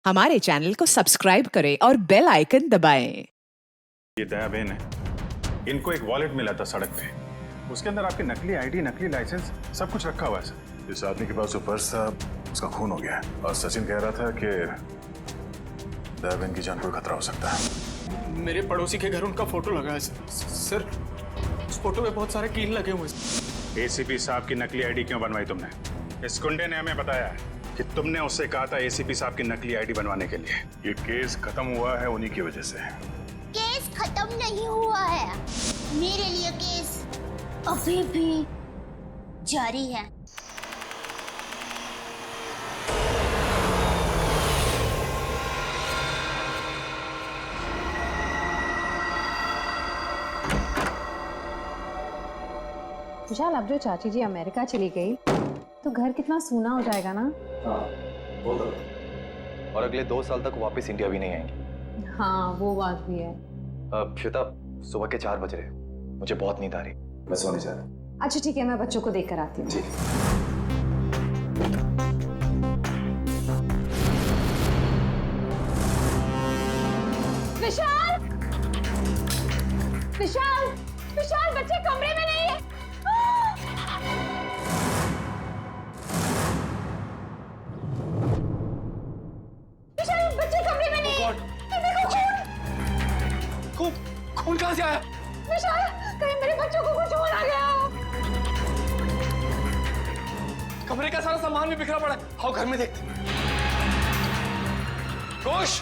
हमारे चैनल को सब्सक्राइब करें और बेल आइकन दबाएं। ये दया बहन है, इनको एक वॉलेट मिला था सड़क पे, उसके अंदर आपकी नकली आईडी, नकली लाइसेंस सब कुछ रखा हुआ है सर। इस आदमी के पास जो पर्स था उसका खून हो गया है और सचिन कह रहा था कि दया बहन की जान को खतरा हो सकता है। मेरे पड़ोसी के घर उनका फोटो लगा है सर। उस फोटो में बहुत सारे कील लगे हुए हैं। एसीपी साहब की नकली आईडी क्यों बनवाई तुमने? इस गुंडे ने हमें बताया है कि तुमने उससे कहा था एसीपी साहब की नकली आईडी बनवाने के लिए। ये केस खत्म हुआ है उन्हीं की वजह से। केस खत्म नहीं हुआ है, मेरे लिए केस अभी भी जारी है। विशाल, अब जो चाची जी अमेरिका चली गई तो घर कितना सूना हो जाएगा ना। हाँ, वो तो। और अगले 2 साल तक वापस इंडिया भी नहीं आएंगी। हाँ, वो बात भी है। श्वेता, सुबह के 4 बज रहे, मुझे बहुत नींद आ रही, मैं सोने जा रहा। अच्छा ठीक है, मैं बच्चों को देख कर आती हूँ। जी। विशाल, विशाल, विशाल, बच्चे कमरे में नहीं है। विशाल, बच्चे कमरे में नहीं है। देखो खून। खून कहाँ से आया? विशाल, कहीं मेरे बच्चों को कुछ हो ना गया हो। कमरे का सारा सामान भी बिखरा पड़ा है। आओ घर में देखते। घोष,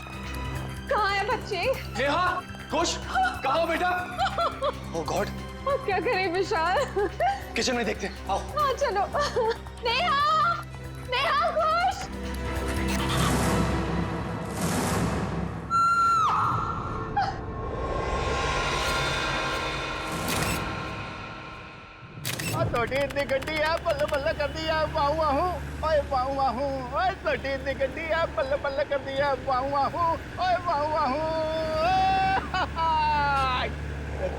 कहाँ है बच्चे? नेहा, घोष, कहाँ हो बेटा? ओह गॉड, अब क्या करें विशाल? किचन में देखते हैं। आओ। हाँ चलो। नेहा, नेहा, घोष। तोटी इतनी गड्डी है, पल्ले पल्ले कर दिया, वाहू वाहू, ओए वाहू वाहू, ओए तोटी इतनी गड्डी है, पल्ले पल्ले कर दिया, वाहू वाहू, ओए वाहू वाहू।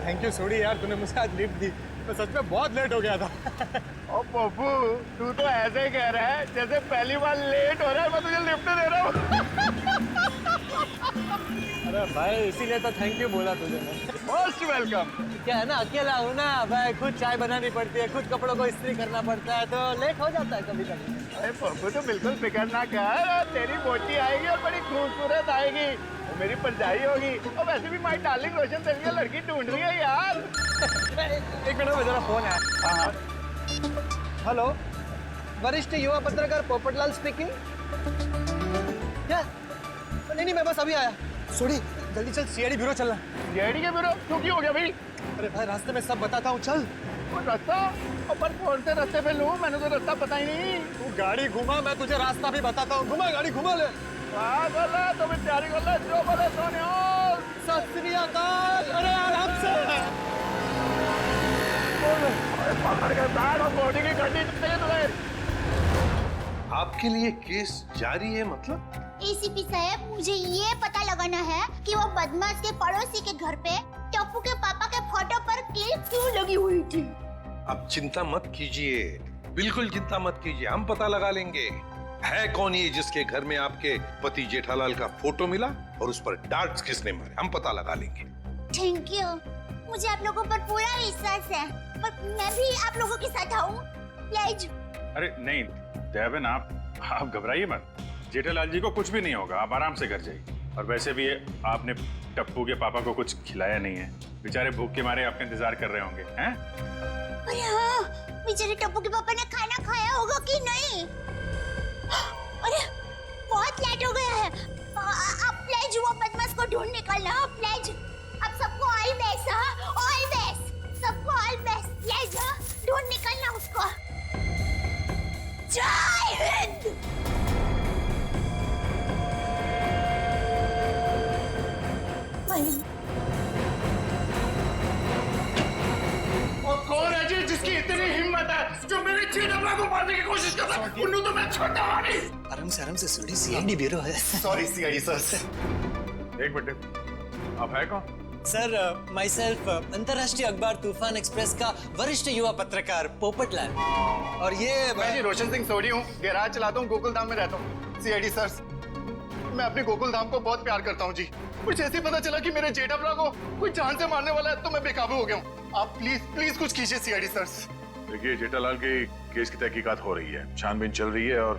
थैंक यू सोडी यार, तूने मुझे आज लिफ्ट दी। मैं सच में बहुत लेट हो गया था। ओ पप्पू, तू तो ऐसे ही कह रहा है जैसे पहली बार लेट हो रहा है मैं तुझे लिफ्ट दे रहा हूँ। अरे भाई, इसीलिए तो थैंक यू बोला तुझे मैं। Most welcome. क्या है ना, अकेला हूँ ना भाई, खुद चाय बनानी पड़ती है, खुद कपड़ों को इस्त्री करना पड़ता है, तो लेट हो जाता है कभी कभी। अरे पप्पू, तो बिल्कुल फिक्र ना कर, तेरी बोटी आएगी और बड़ी खूबसूरत आएगी, वो मेरी परछाई होगी। और वैसे भी माय डार्लिंग रोशन तेरे लिए लड़की ढूंढ रही है यार। एक मिनट में जरा फोन है। हाँ। हेलो, वरिष्ठ युवा पत्रकार पोपटलाल स्पीकिंग। क्या? नहीं, मैं बस अभी आया। सोडी, जल्दी चल, सीआईडी ब्यूरो चलना। सीआईडी के ब्यूरो? क्यों, की हो गया भाई? अरे भाई, रास्ते में सब बताता हूँ, चल। वो रास्ता अपन कौन से रास्ते पे लूं? मैंने तो रास्ता पता ही नहीं। तू गाड़ी घुमा, मैं तुझे रास्ता भी बताता हूँ। घुमा गाड़ी, घुमा ले। पागल है, तो मैं तैयारी कर ले, जो बोले सोने। सत श्री अकाल। अरे आराम से। पकड़ के बैठ और बॉडी की गड्डी चाहिए तुझे। आपके लिए केस जारी है मतलब? एसीपी साहब, मुझे ये पता लगाना है कि वो बदमाश के पड़ोसी के घर पे टप्पू के पापा के फोटो पर क्लिप क्यों लगी हुई थी। आप चिंता मत कीजिए, बिल्कुल चिंता मत कीजिए, हम पता लगा लेंगे है कौन ये जिसके घर में आपके पति जेठालाल का फोटो मिला और उस पर डार्ट्स किसने मारे, हम पता लगा लेंगे। थैंक यू, मुझे आप लोगों पर पूरा विश्वास है, पर मैं भी आप लोगों के साथ आऊं प्लीज। अरे नहीं दयाबेन, आप घबराइए मत, जेठालाल जी को कुछ भी नहीं होगा, आप आराम से घर जाइए। और वैसे भी आपने टप्पू के पापा को कुछ खिलाया नहीं है, बेचारे भूख के मारे आपका इंतजार कर रहे होंगे, हैं? अरे हाँ, बेचारे टप्पू के पापा ने खाना खाया होगा कि नहीं? अरे बहुत लेट हो गया है, आप प्लीज वो बदमाश को ढूंढ निकालना, प्लीज। आप सबको ऑल बेस्ट, ऑल बेस्ट, सबको ऑल बेस्ट, प्लीज ढूंढ निकालना उसको। जय हिंद। और कौन है जी जिसकी इतनी हिम्मत है जो मेरे चेहरे को मारने की कोशिश कर रहा है? उन्हें तो मैं छोटा नहीं। आराम से सोडी, सीआईडी ब्यूरो है। Sorry CID sir. एक मिनट, आप है कौन? सर, माई सेल्फ अंतर्राष्ट्रीय अखबार तूफान एक्सप्रेस का वरिष्ठ युवा पत्रकार पोपटलाल। और ये मैं जी रोशन सिंह सोडी हूँ, गैराज चलाता हूँ, गोकुलधाम में रहता हूँ। CID sir. मैं अपनी गोकुल धाम को बहुत प्यार करता हूँ जी। मुझे जैसे ही पता चला कि मेरे जेठा भरा को कोई जान से मारने वाला है तो मैं बेकाबू हो गया हूँ। आप प्लीज प्लीज कुछ कीजिए सीआईडी सर। देखिए जेठालाल के केस की तहकीकात हो रही है, छानबीन चल रही है और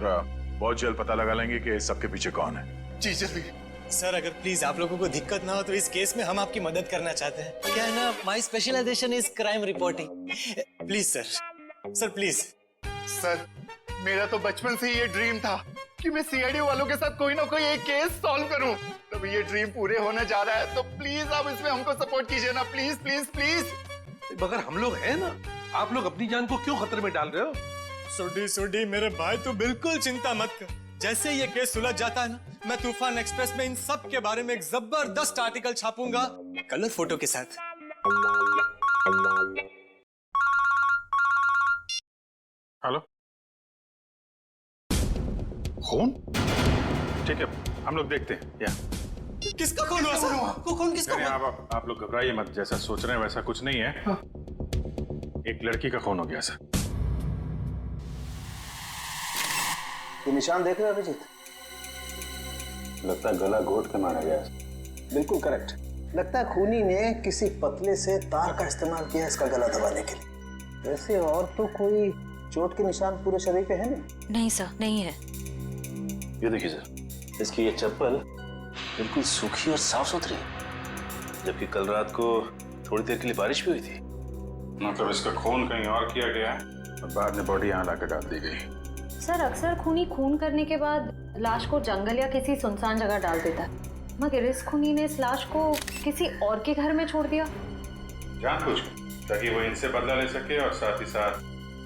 बहुत जल्द पता लगा लेंगे कि सबके पीछे कौन है। जी जल्दी। सर अगर प्लीज आप लोगों को दिक्कत ना हो तो इस केस में हम आपकी मदद करना चाहते हैं। क्या है ना, my specialization is crime reporting. Please sir please. Sir मेरा तो बचपन से ये ड्रीम था कि मैं सीआईडी वालों के साथ कोई ना कोई एक केस सॉल्व करूं। तो ये ड्रीम पूरे होने जा रहा है, तो प्लीज आप इसमें हमको सपोर्ट कीजिए ना, प्लीज प्लीज प्लीज। मगर हम लोग हैं ना, आप लोग अपनी जान को क्यों खतरे में डाल रहे हो? सुडी मेरे भाई तू बिल्कुल चिंता मत कर। जैसे ये केस सुलझ जाता है ना, मैं तूफान एक्सप्रेस में इन सब के बारे में एक जबरदस्त आर्टिकल छापूंगा कलर फोटो के साथ। हेलो, खून? ठीक है, हम लोग देखते हैं। या किसका खून हुआ सर? खून किसका नहीं, हुआ? आप लोग घबराइए मत, जैसा सोच रहे हैं वैसा कुछ नहीं है। एक लड़की का खून हो गया सर। ये निशान देख रहे हो अभिजीत? लगता है गला घोट के मारा गया। बिल्कुल करेक्ट। लगता है खूनी ने किसी पतले से तार का इस्तेमाल किया इसका गला दबाने के लिए। वैसे और तो कोई चोट के निशान पूरे शरीर पे है नहीं? नहीं सर, नहीं है। ये देखिए सर, इसकी ये चप्पल बिल्कुल सूखी और साफ सुथरी है, जबकि कल रात को थोड़ी देर के लिए बारिश भी हुई थी। मतलब इसका खून कहीं और किया गया है और बाद में बॉडी यहाँ लाकर डाल दी गई। सर अक्सर खूनी खून करने के बाद लाश को जंगल या किसी सुनसान जगह डाल देता है, मगर इस खूनी ने इस लाश को किसी और के घर में छोड़ दिया। जानबूझकर, ताकि वो इनसे बदला ले सके और साथ ही साथ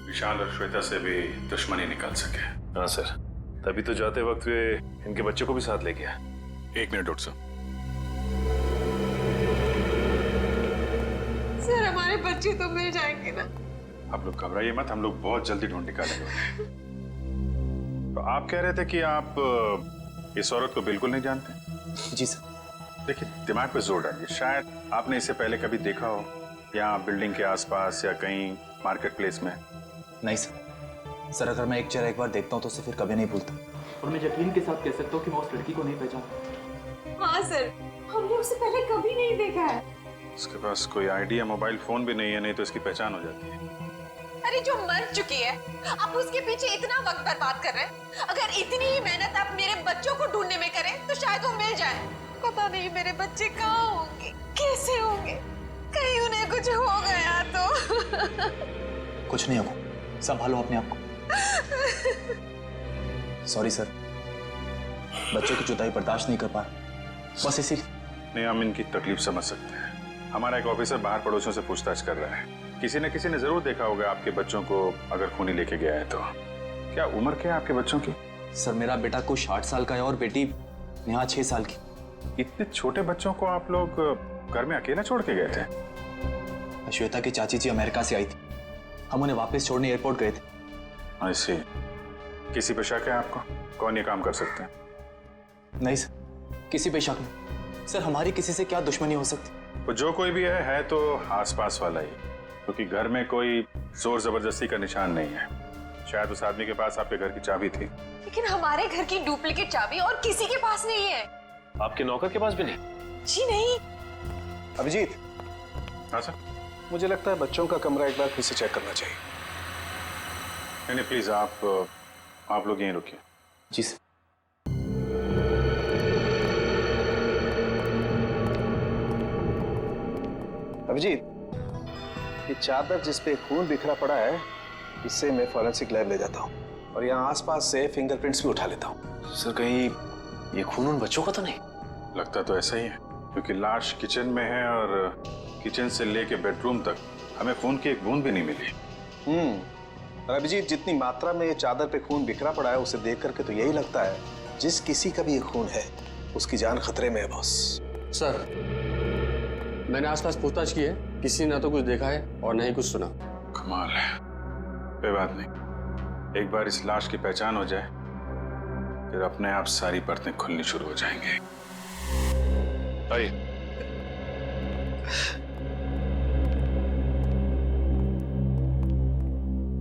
विशाल और श्वेता से भी दुश्मनी निकाल सके। हाँ सर, तभी तो जाते वक्त वे इनके बच्चे को भी साथ ले गया। 1 मिनट डॉक्टर साहब। सर हमारे बच्चे तो मिल जाएंगे ना? आप लोग घबराइए मत, हम लोग बहुत जल्दी ढूंढ निकालेंगे। तो आप कह रहे थे कि आप इस औरत को बिल्कुल नहीं जानते? जी सर। देखिए, दिमाग पे जोर डालिए। शायद आपने इसे पहले कभी देखा हो, यहाँ बिल्डिंग के आसपास या कहीं मार्केट प्लेस में। नहीं सर। सर अगर मैं एक चेहरा एक बार देखता हूँ तो उसे फिर कभी नहीं भूलता। और मैं यकीन के साथ कह सकता हूँ कि मैं उस लड़की को नहीं पहचानता। हाँ सर, हमने उसे पहले कभी नहीं देखा है। उसके पास कोई आईडी या मोबाइल फोन भी नहीं है, नहीं तो इसकी पहचान हो जाती है। अरे जो मर चुकी है, आप उसके पीछे इतना वक्त बर्बाद कर रहे हैं। अगर इतनी ही मेहनत आप मेरे बच्चों को ढूंढने में करें तो शायद वो मिल जाए। पता नहीं मेरे बच्चे कहाँ होंगे, कैसे होंगे, कहीं उन्हें कुछ हो गया तो। कुछ नहीं होगा, संभालो अपने आप को। सॉरी सर, बच्चों की जुदाई बर्दाश्त नहीं कर पा रहा, बस इसी। नहीं, हम इनकी तकलीफ समझ सकते हैं। हमारा एक ऑफिसर बाहर पड़ोसियों से पूछताछ कर रहा है। किसी ने जरूर देखा होगा आपके बच्चों को, अगर खूनी लेके गया है तो। क्या उम्र क्या है आपके बच्चों की? सर मेरा बेटा कुछ 60 साल का है और बेटी नेहा 6 साल की। इतने छोटे बच्चों को आप लोग घर में अकेला छोड़ के गए थे? श्वेता की चाची जी अमेरिका से आई थी, हम उन्हें वापस छोड़ने एयरपोर्ट गए थे। ऐसे किसी पे शक है आपको? कौन ये काम कर सकते हैं? नहीं सर, किसी पे शक नहीं। सर हमारी किसी से क्या दुश्मनी हो सकती? वो जो कोई भी है तो आसपास वाला ही, क्योंकि घर में कोई जोर जबरदस्ती का निशान नहीं है। शायद उस आदमी के पास आपके घर की चाबी थी। लेकिन हमारे घर की डुप्लीकेट चाबी और किसी के पास नहीं है। आपके नौकर के पास भी नहीं? जी नहीं। अभिजीत। हाँ सर। मुझे लगता है बच्चों का कमरा एक बार फिर से चेक करना चाहिए। नहीं प्लीज, आप लोग यहीं रुकिए। जी सर। अभिजीत, ये चादर जिस पे खून बिखरा पड़ा है, इससे मैं फॉरेंसिक लैब ले जाता हूँ और यहाँ आसपास से फिंगरप्रिंट्स भी उठा लेता हूँ। सर कहीं ये खून उन बच्चों का तो नहीं? लगता तो ऐसा ही है, क्योंकि लाश किचन में है और किचन से लेके बेडरूम तक हमें खून की एक बूंद भी नहीं मिली। और अभिजीत, जितनी मात्रा में ये चादर पे खून बिखरा पड़ा है उसे देख करके तो यही लगता है जिस किसी का भी ये खून है उसकी जान खतरे में है बॉस। सर मैंने आसपास पूछताछ की है, किसी ने ना तो कुछ देखा है और ना ही कुछ सुना। कमाल है। कोई बात नहीं, एक बार इस लाश की पहचान हो जाए फिर अपने आप सारी परतें खुलनी शुरू हो जाएंगी। आइए।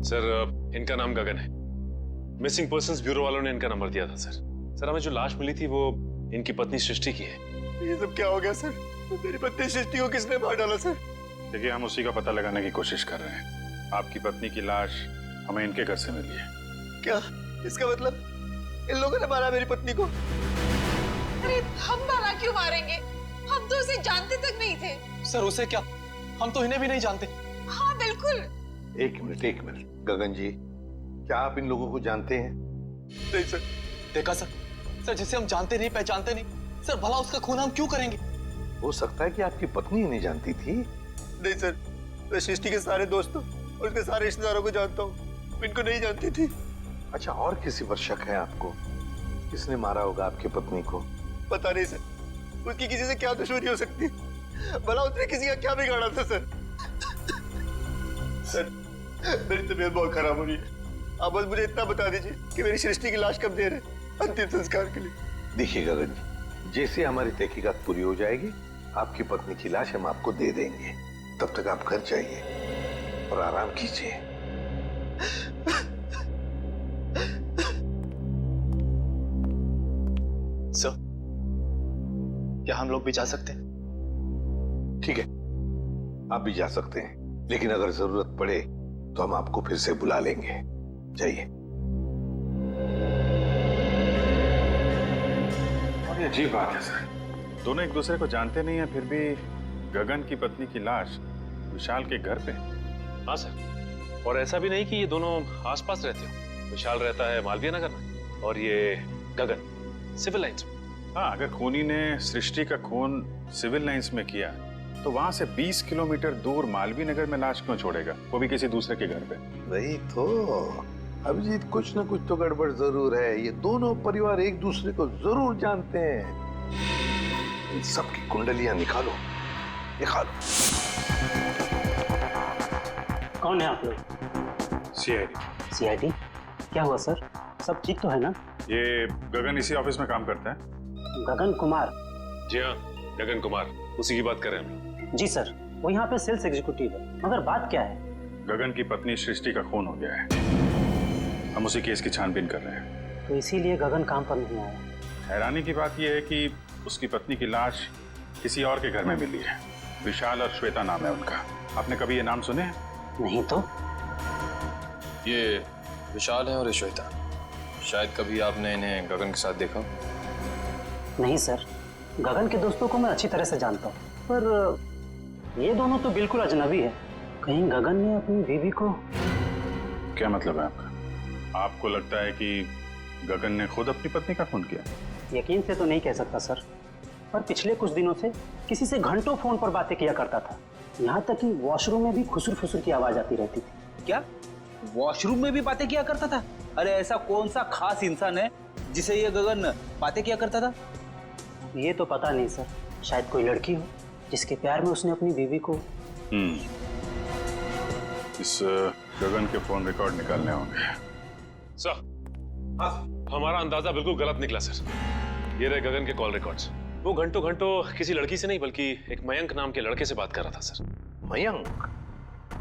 सर इनका नाम गगन है। मिसिंग पर्संस ब्यूरो वालों ने इनका नंबर दिया था सर। सर हमें जो लाश मिली थी वो इनकी पत्नी सृष्टि की है। ये सब क्या हो गया सर? मेरी पत्नी सृष्टि को किसने मार डाला सर? देखिए, हम उसी का पता लगाने की कोशिश कर रहे हैं। आपकी पत्नी की लाश हमें इनके घर से मिली है। क्या इसका मतलब इन लोगों ने मारा मेरी पत्नी को? अरे हम भला क्यों मारेंगे? हम तो उसे जानते तक नहीं थे। सर उसे क्या, हम तो इन्हें भी नहीं जानते। हाँ बिल्कुल। एक मिनट गगन जी, क्या आप इन लोगों को जानते हैं? नहीं सर। देखा सर, सर जिसे हम जानते नहीं पहचानते नहीं, सर भला उसका खून हम क्यों करेंगे? हो सकता है कि आपकी पत्नी नहीं जानती थी। नहीं सर, मैं सृष्टि के सारे दोस्तों और उसके सारे रिश्तेदारों को जानता हूँ, इनको नहीं जानती थी। अच्छा, और किसी पर शक है आपको? किसने मारा होगा आपकी पत्नी को? पता नहीं सर, उसकी किसी से क्या दुश्मनी हो सकती है? भला उसने किसी का क्या बिगाड़ा था सर? सर मेरी तबीयत बहुत खराब हो रही है, आप बस मुझे इतना बता दीजिए कि मेरी सृष्टि की लाश कब दे रहे अंतिम संस्कार के लिए। देखिए गगन जी, जैसे हमारी तहकीकात पूरी हो जाएगी, आपकी पत्नी की लाश हम आपको दे देंगे। तब तक आप घर जाइए और आराम कीजिए। सर क्या हम लोग भी जा सकते हैं? ठीक है, आप भी जा सकते हैं, लेकिन अगर जरूरत पड़े तो हम आपको फिर से बुला लेंगे। जाइए। और ये अजीब बात है सर, दोनों एक दूसरे को जानते नहीं है, फिर भी गगन की पत्नी की लाश विशाल के घर पे। हाँ सर, और ऐसा भी नहीं कि ये दोनों आसपास रहते हो। विशाल रहता है मालवीय नगर में और ये गगन सिविल लाइंस में। हाँ, अगर खूनी ने सृष्टि का खून सिविल लाइंस में किया तो वहां से 20 किलोमीटर दूर मालवीय नगर में लाश क्यों छोड़ेगा, वो भी किसी दूसरे के घर पे? वही तो अभिजीत, कुछ ना कुछ तो गड़बड़ जरूर है। ये दोनों परिवार एक दूसरे को जरूर जानते हैं। इन सबकी कुंडलियां निकालो, निकालो। कौन है आप लोग? सीआईडी। सीआईडी? क्या हुआ सर? सब ठीक तो है ना? ये गगन इसी ऑफिस में काम करता है। गगन कुमार? जी हाँ, गगन कुमार, उसी की बात कर रहे हैं हम। जी सर, वो यहाँ पे सेल्स एग्जीक्यूटिव है। मगर बात क्या है? गगन की पत्नी सृष्टि का खून हो गया है, हम उसी केस की छानबीन कर रहे हैं। तो इसीलिए गगन काम पर नहीं आया। हैरानी की बात यह है कि उसकी पत्नी की लाश किसी और के घर में मिली है। विशाल और श्वेता नाम है उनका। आपने कभी ये नाम सुने हैं? नहीं तो। ये विशाल है और ये श्वेता। शायद कभी आपने इन्हें गगन के साथ देखा? नहीं सर, गगन के दोस्तों को मैं अच्छी तरह से जानता हूँ, पर ये दोनों तो बिल्कुल अजनबी है। कहीं गगन ने अपनी बीवी को... क्या मतलब है आपका? आपको लगता है कि गगन ने खुद अपनी पत्नी का खून किया? यकीन से तो नहीं कह सकता सर, पर पिछले कुछ दिनों से किसी से घंटों फोन पर बातें किया करता था। यहाँ तक कि वॉशरूम में भी खुसुर फुसुर की आवाज आती रहती थी। क्या वॉशरूम में भी बातें किया करता था? अरे ऐसा कौन सा खास इंसान है जिसे ये गगन बातें किया करता था? ये तो पता नहीं सर, शायद कोई लड़की हो जिसके प्यार में उसने अपनी बीवी को... इस गगन के फोन रिकॉर्ड निकालने होंगे। सर, हमारा अंदाजा बिल्कुल गलत निकला सर। ये रहे गगन के कॉल रिकॉर्ड्स। वो घंटों किसी लड़की से नहीं बल्कि एक मयंक नाम के लड़के से बात कर रहा था सर। मयंक?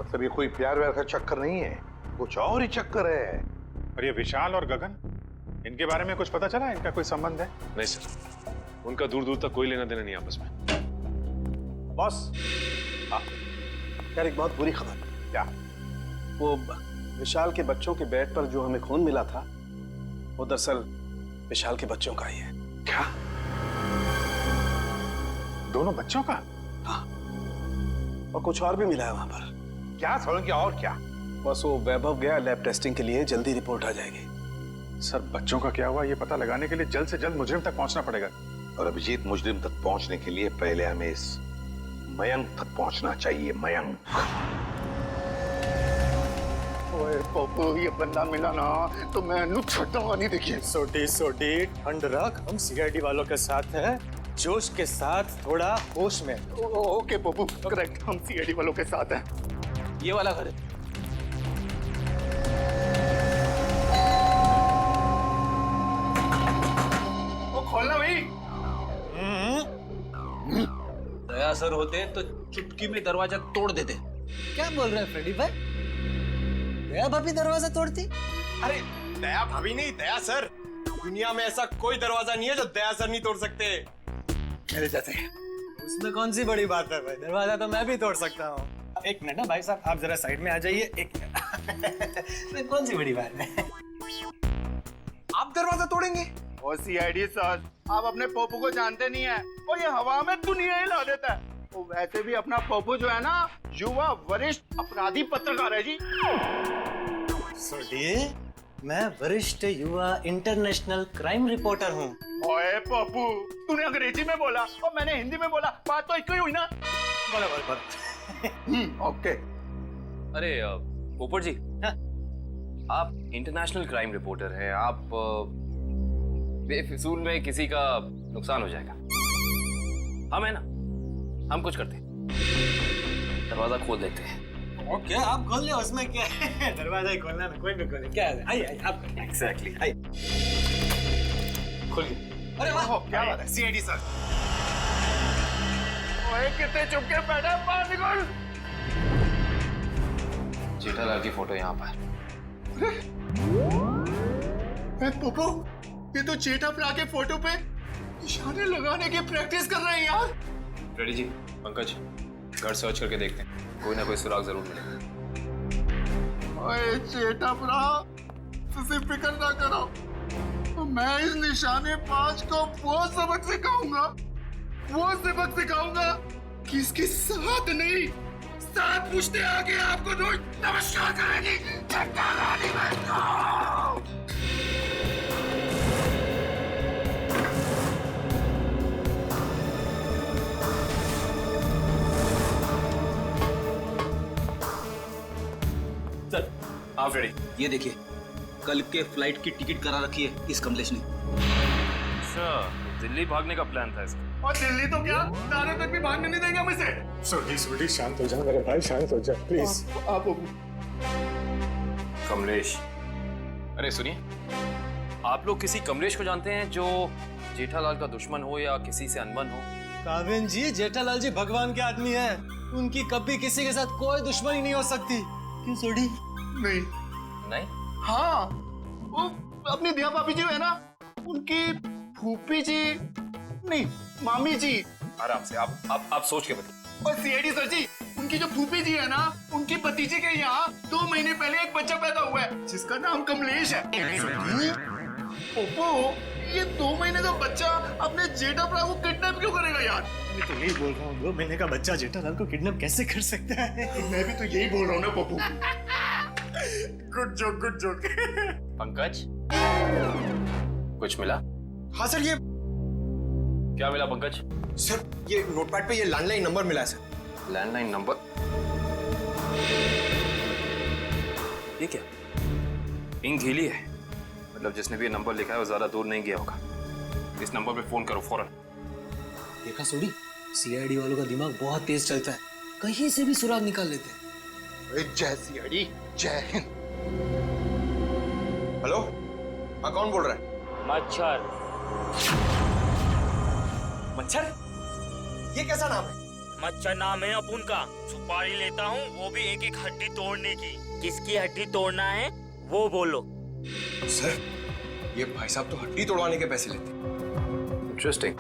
मतलब ये कोई प्यार व्यार का चक्कर नहीं है, कुछ और ही चक्कर है। और ये विशाल और गगन, इनके बारे में कुछ पता चला? इनका कोई संबंध है? नहीं सर, उनका दूर दूर तक कोई लेना देना नहीं आपस में। बॉस, यार एक बहुत बुरी खबर। क्या? वो विशाल के बच्चों के बेड पर जो हमें खून मिला था, वो दरअसल विशाल के बच्चों का ही है। क्या? दोनों बच्चों का? हाँ, और कुछ और भी मिला है वहां पर। क्या समझ? और क्या? बस वो वैभव गया लैब टेस्टिंग के लिए, जल्दी रिपोर्ट आ जाएगी। सर, बच्चों का क्या हुआ ये पता लगाने के लिए जल्द से जल्द मुजरिम तक पहुंचना पड़ेगा। और अभिजीत, मुजरिम तक पहुंचने के लिए पहले हमें इस मयंक तक पहुंचना चाहिए। मयंक। ओए पप्पू, ये बंदा मिला ना तो मैं छुट्टा नहीं। देखिए सोटी ठंड रख, हम सीआईडी वालों के साथ हैं, जोश के साथ, थोड़ा होश में। ओके पप्पू, करेक्ट, हम सीआईडी वालों के साथ हैं। ये वाला घर है। वो खोलना भाई। दया सर होते तो चुटकी में दरवाजा तोड़ देते। क्या बोल रहे हैं फ्रेडी भाई? दया भाभी दरवाजा तोड़ती? अरे दया भाभी नहीं, दया सर। दुनिया में ऐसा कोई दरवाजा नहीं है जो दया सर नहीं तोड़ सकते। मेरे जैसे। उसमें कौन सी बड़ी बात है भाई, दरवाजा तो मैं भी तोड़ सकता हूँ। एक मिनट ना भाई साहब, आप जरा साइड में आ जाइए। एक मिनट। कौन सी बड़ी बात है? आप दरवाजा तोड़ेंगे? ओ सीआईडी सर, आप अपने पोपू को जानते नहीं है, और ये हवा में दुनिया हिला देता है। वो वैसे भी अपना पोपू जो है ना, युवा वरिष्ठ अपराधी पत्रकार है जी। सुनिए, मैं वरिष्ठ युवा इंटरनेशनल क्राइम रिपोर्टर हूँ। ओए पप्पू, तूने अंग्रेजी में बोला और मैंने हिंदी में बोला, बात तो एक ही हुई ना। बराबर। ओके। अरे पोपट जी, आप इंटरनेशनल क्राइम रिपोर्टर हैं, आप बेफिजूल में किसी का नुकसान हो जाएगा। हम है ना, हम कुछ करते हैं, दरवाजा खोल देते हैं। ओके, आप खोल ले, उसमें क्या है? दरवाजा ही खोलना है, कोई भी खोले। क्या है? आइए आप। एग्जैक्टली, आइए। खोलिए। अरे वाह, क्या बात है सीआईडी सर। ओए कितने चुपके बैठा, बाहर निकल। जेठालाल की फोटो यहाँ पर। पप्पू, ये तो जेठालाल के फोटो पे निशाने लगाने की प्रैक्टिस कर रहे हैं यार। रेडी जी, पंकज, घर सर्च करके देखते हैं, कोई ना कोई सुराग जरूर मिलेगा। ओए जेठालाल, तुझे फिक्र ना करो, मैं इस निशाने पांच को वो सबक सिखाऊंगा कि इसके साथ नहीं, साथ पूछते आगे आपको रोज नमस्कार करेंगी। सर आप रेडी? ये देखिए, कल के फ्लाइट की टिकट करा रखी है इस कमलेश ने। अच्छा, दिल्ली भागने का प्लान था इसका। और दिल्ली तो क्या, दारे तक भी भागने नहीं देंगे हम इसे। सोडी शांत हो जा मेरे भाई, शांत हो जा प्लीज। आप कमलेश, अरे सुनिए, आप लोग किसी कमलेश को जानते हैं जो जेठालाल का दुश्मन हो या किसी से अनबन हो? काविन जी, जेठालाल जी भगवान के आदमी हैं, उनकी कभी किसी के साथ कोई दुश्मनी नहीं हो सकती। क्यों सोडी? नहीं? हाँ, वो अपनी दिया भाभी जी है ना, उनकी फूफी जी नहीं, मामी जी। आराम से, आप सोच के बताइए। और सीआईडी सर जी, उनकी जो फूफी जी है ना, उनकी भतीजे के यहाँ 2 महीने पहले एक बच्चा पैदा हुआ है जिसका नाम कमलेश है। ओप्पो, ये 2 महीने का बच्चा अपने जेठालाल को किडनैप क्यों करेगा यार? मैं तो यही बोल रहा हूँ, 2 महीने का बच्चा जेठालाल को किडनैप कैसे कर सकता है? मैं भी तो यही बोल रहा हूँ ना पप्पू। Good joke. पंकज, कुछ मिला? हाँ सर, ये क्या मिला पंकज? सर, ये नोटपैड पे ये लैंडलाइन नंबर मिला है सर। Landline number? ये क्या? इंक गीली है, मतलब जिसने भी ये नंबर लिखा है वो ज्यादा दूर नहीं गया होगा। इस नंबर पे फोन करो फौरन। देखा सोडी, सीआईडी वालों का दिमाग बहुत तेज चलता है, कहीं से भी सुराग निकाल लेते हैं। जय सीआईडी, जय हिंद। हेलो, हाँ कौन बोल रहा है? मच्छर? ये कैसा नाम है? मच्छर नाम है अपुन का। सुपारी लेता हूँ, वो भी एक हड्डी तोड़ने की। किसकी हड्डी तोड़ना है वो बोलो। सर, ये भाई साहब तो हड्डी तोड़वाने के पैसे लेते। इंटरेस्टिंग।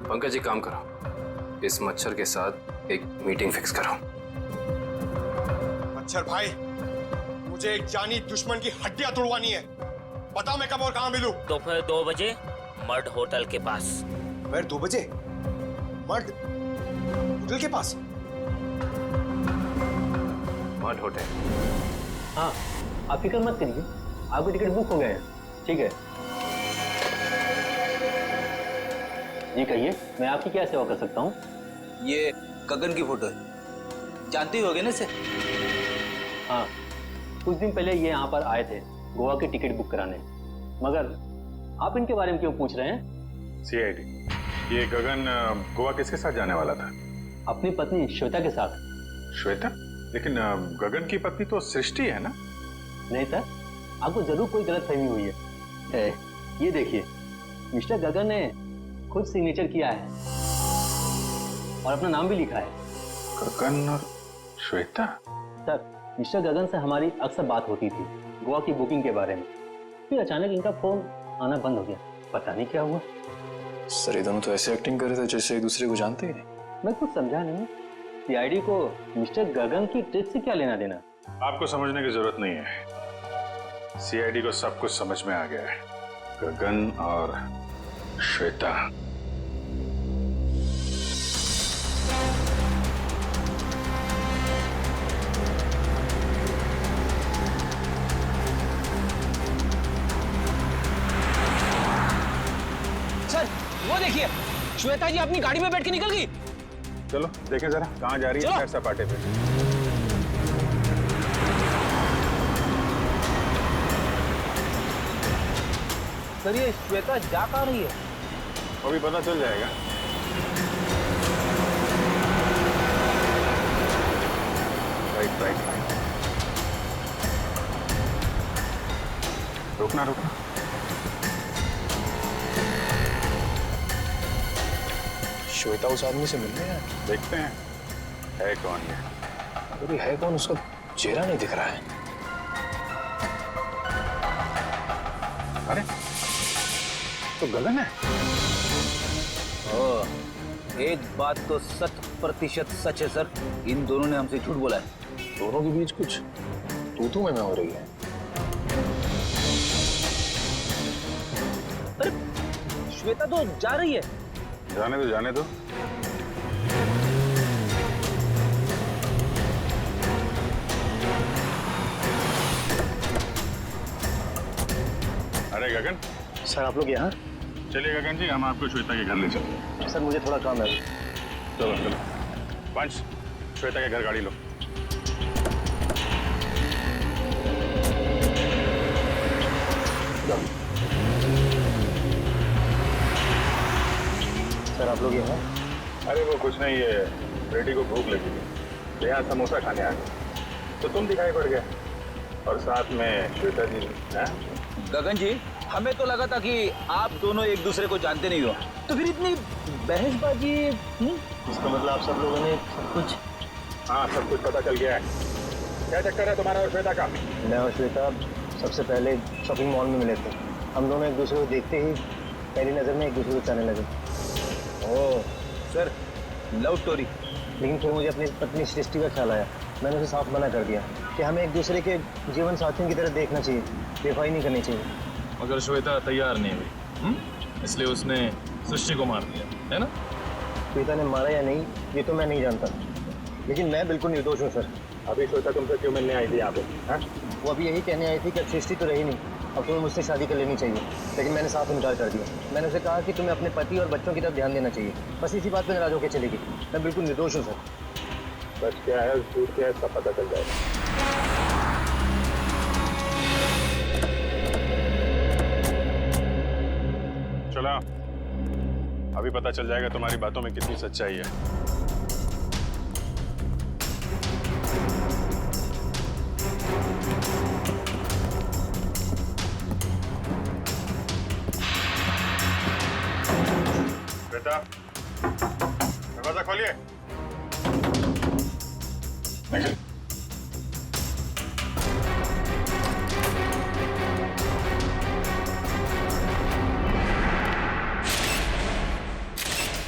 पंकज, एक काम करो, इस मच्छर के साथ एक मीटिंग फिक्स करो। मच्छर भाई, मुझे एक जानी दुश्मन की हड्डियां तोड़वानी है। बताओ मैं कब और कहाँ मिलूं? दोपहर 2 बजे मर्ड होटल के पास। दोपहर 2 बजे मर्ड होटल के पास? Mud hotel? हाँ, आप फिक्र मत करिए, आपकी टिकट बुक हो गए हैं। ठीक है जी, कहिए मैं आपकी क्या सेवा कर सकता हूँ? ये गगन की फोटो है, जानते ही होगे ना इसे? हाँ, कुछ दिन पहले ये यहाँ पर आए थे गोवा की टिकट बुक कराने, मगर आप इनके बारे में क्यों पूछ रहे हैं? सीआईडी, ये गगन गोवा किसके साथ जाने वाला था? अपनी पत्नी श्वेता के साथ। श्वेता? लेकिन गगन की पत्नी तो सृष्टि है ना? नहीं सर, आपको जरूर कोई गलतफहमी हुई है। ये देखिए, मिस्टर गगन ने खुद सिग्नेचर किया है और अपना नाम भी लिखा है। गगन और श्वेता? सर, मिस्टर गगन से हमारी अक्सर बात होती थी गोवा की बुकिंग के बारे में, फिर अचानक इनका फोन आना बंद हो गया, पता नहीं क्या हुआ। सर ये दोनों तो ऐसे एक्टिंग कर रहे थे जैसे एक दूसरे को जानते ही नहीं। मैं कुछ समझा नहीं, सीआईडी को मिस्टर गगन की ट्रिक से क्या लेना देना? आपको समझने की जरूरत नहीं है, सीआईडी को सब कुछ समझ में आ गया है। गगन और श्वेता। सर वो देखिए, श्वेता जी अपनी गाड़ी में बैठ के निकल गई। चलो देखें जरा कहाँ जा रही है सैर सपाटे पे। सर ये श्वेता जा कहाँ रही है? अभी पता चल जाएगा। राइट राइट राइट, रुकना रुकना। श्वेता उस आदमी से मिलने है, देखते हैं है कौन ये। अरे है कौन, उसका चेहरा नहीं दिख रहा है। अरे तो गगन है। एक बात तो 100% सच है सर, इन दोनों ने हमसे झूठ बोला है। दोनों के बीच कुछ तू में हो रही है। अरे श्वेता तो जा रही है। जाने दो जाने दो। अरे गगन। सर आप लोग यहाँ? चलिए गगन जी, हम आपको श्वेता के घर ले चलते हैं। सर मुझे थोड़ा काम है। चलो चलो पंच, श्वेता के घर गाड़ी लो। सर आप लोग यहाँ? अरे वो कुछ नहीं, ये बेटी को भूख लगी थी, यहाँ समोसा खाने आ गए तो तुम दिखाई पड़ गए और साथ में श्वेता जी। गगन जी, हमें तो लगा था कि आप दोनों एक दूसरे को जानते नहीं हो, तो फिर इतनी बहसबाजी। इसका मतलब आप सब लोगों ने सब कुछ? हाँ सब कुछ पता चल गया है। क्या चक्कर है तुम्हारा और श्वेता का? मैं और श्वेता सबसे पहले शॉपिंग मॉल में मिले थे। हम दोनों एक दूसरे को देखते ही पहली नजर में एक दूसरे को चाहने लगे। Oh sir, love story. लेकिन फिर मुझे अपनी पत्नी सृष्टि का ख्याल आया। मैंने उसे साफ मना कर दिया कि हमें एक दूसरे के जीवन साथियों की तरह देखना चाहिए, बेवफाई नहीं करनी चाहिए। मगर श्वेता तैयार नहीं हुई, इसलिए उसने सृष्टि को मार दिया, है ना? श्वेता ने मारा या नहीं ये तो मैं नहीं जानता, लेकिन मैं बिल्कुल निर्दोष हूँ सर। अभी श्वेता तुमसे क्यों मिलने आई थी यहाँ पे? वो अभी यही कहने आई थी कि अब सृष्टि तो रही नहीं, अब तुम्हें मुझसे शादी कर लेनी चाहिए। लेकिन मैंने साफ इनकार कर दिया। मैंने उसे कहा कि तुम्हें अपने पति और बच्चों की तरफ ध्यान देना चाहिए। बस इसी बात पर नाराज होकर चलेगी। मैं बिल्कुल निर्दोष हूँ सर। सच क्या है झूठ क्या है सब पता चल जाएगा। चलो अभी पता चल जाएगा तुम्हारी बातों में कितनी सच्चाई है। बेटा दरवाजा खोलिए।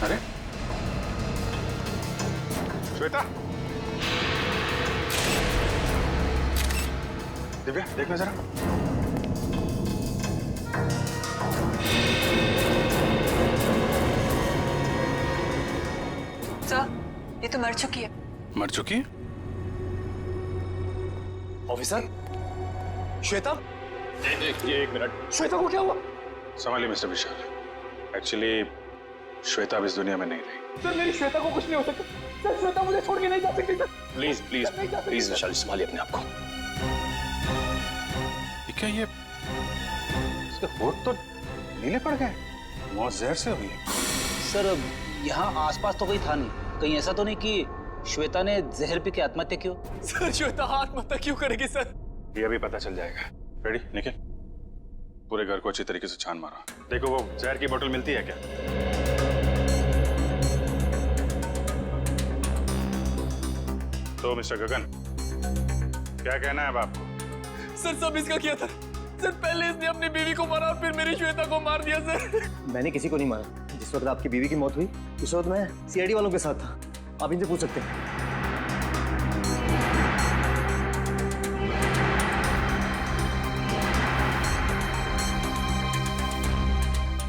अरे श्वेता, दिव्या देखना जरा। सर ये तो मर चुकी है। मर चुकी है? ऑफिसर श्वेता? एक मिनट। श्वेता को क्या हुआ? संभालिए मिस्टर विशाल। एक्चुअली श्वेता अब इस दुनिया में नहीं रही। सर मेरी श्वेता को कुछ नहीं हो सकता सर। श्वेता मुझे छोड़ के नहीं जा सकती सर। प्लीज प्लीज प्लीज विशाल संभालिए अपने आप को। क्या ये इसके होठ तो नीले पड़ गए, मौत जहर से हुई है। सर यहाँ आसपास तो कोई था नहीं, कहीं ऐसा तो नहीं कि श्वेता ने जहर पी के आत्महत्या क्यों? सर श्वेता आत्महत्या क्यों करेगी सर? ये अभी पता चल जाएगा। रेडी निखिल, पूरे घर को अच्छी तरीके से छान मारो। देखो वो जहर की बोतल मिलती है क्या? तो मिस्टर गगन क्या कहना है अब आपको? सर सब इसका किया था। सर पहले इसने अपनी बीवी को मारा और फिर मेरी श्वेता को मार दिया सर। मैंने किसी को नहीं मारा। जिस वक्त आपकी बीवी की मौत हुई उस वक्त मैं सीआईडी वालों के साथ था। आप इनसे पूछ सकते हैं।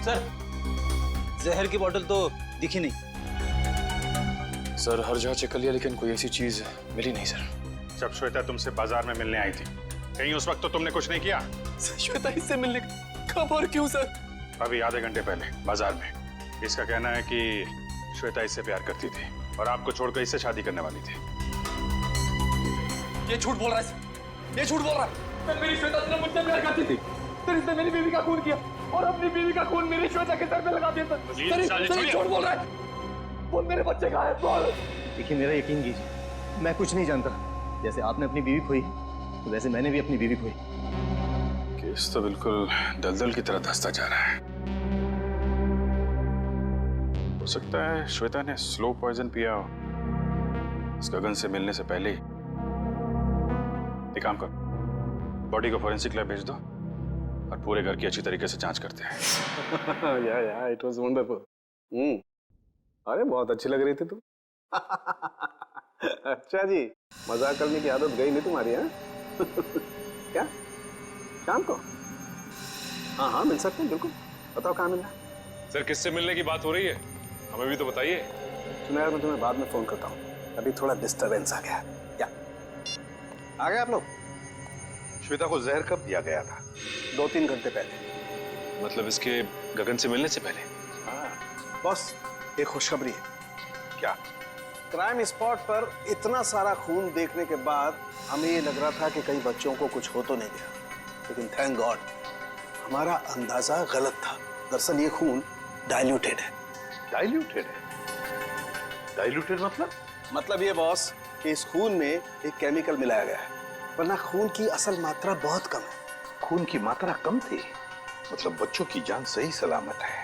सर जहर की बोतल तो दिखी नहीं। सर हर जगह चेक कर लिया लेकिन कोई ऐसी चीज मिली नहीं सर। जब श्वेता तुमसे बाजार में मिलने आई थी कहीं उस वक्त तो तुमने कुछ नहीं किया? श्वेता इससे मिलने कब और क्यों सर? अभी आधे घंटे पहले बाजार में। इसका कहना है कि श्वेता इससे प्यार करती थी और आपको छोड़कर इससे शादी करने वाली थी। ये झूठ बोल रहा है सर, ये झूठ बोल रहा है। सर मेरी श्वेता सिर्फ मुझसे प्यार करती थी, फिर इसने मेरी बीवी का खून किया और अपनी बीवी का खून मेरी श्वेता के सर पे लगा दिया सर। सर ये झूठ बोल रहा है। बोल मेरे बच्चे कहाँ हैं? बोल। देखिए मेरा यकीन कीजिए, मैं कुछ नहीं जानता। जैसे आपने अपनी बीवी खोई तो वैसे मैंने भी अपनी बीवी खोई। केस तो बिल्कुल दलदल की तरह धंसता जा रहा है। हो सकता है श्वेता ने स्लो पॉइजन पिया हो इस गगन से मिलने से पहले ही। एक काम करो, बॉडी को फॉरेंसिक लैब भेज दो और पूरे घर की अच्छी तरीके से जांच करते हैं। या इट वाज वंडरफुल। अरे बहुत अच्छी लग रही थी तुम। अच्छा जी, मजाक करने की आदत गई नहीं तुम्हारी? है क्या शाम को? हाँ मिल सकते हैं बिल्कुल। बताओ कहाँ मिलना? सर किससे मिलने की बात हो रही है, हमें भी तो बताइए। सुना यार, मैं तुम्हें बाद में फोन करता हूँ, अभी थोड़ा डिस्टरबेंस आ गया। क्या आ गए आप लोग? श्वेता को जहर कब दिया गया था? 2-3 घंटे पहले। मतलब इसके गगन से मिलने से पहले? हाँ बॉस, एक खुशखबरी है। क्या? क्राइम स्पॉट पर इतना सारा खून देखने के बाद हमें ये लग रहा था कि कई बच्चों को कुछ हो तो नहीं गया, लेकिन थैंक गॉड हमारा अंदाजा गलत था। दरअसल ये खून डाइल्यूटेड है। डाइल्यूटेड है? डाइल्यूटेड मतलब ये बॉस कि इस खून में एक केमिकल मिलाया गया है, वरना खून की असल मात्रा बहुत कम है। खून की मात्रा कम थी, मतलब बच्चों की जान सही सलामत है।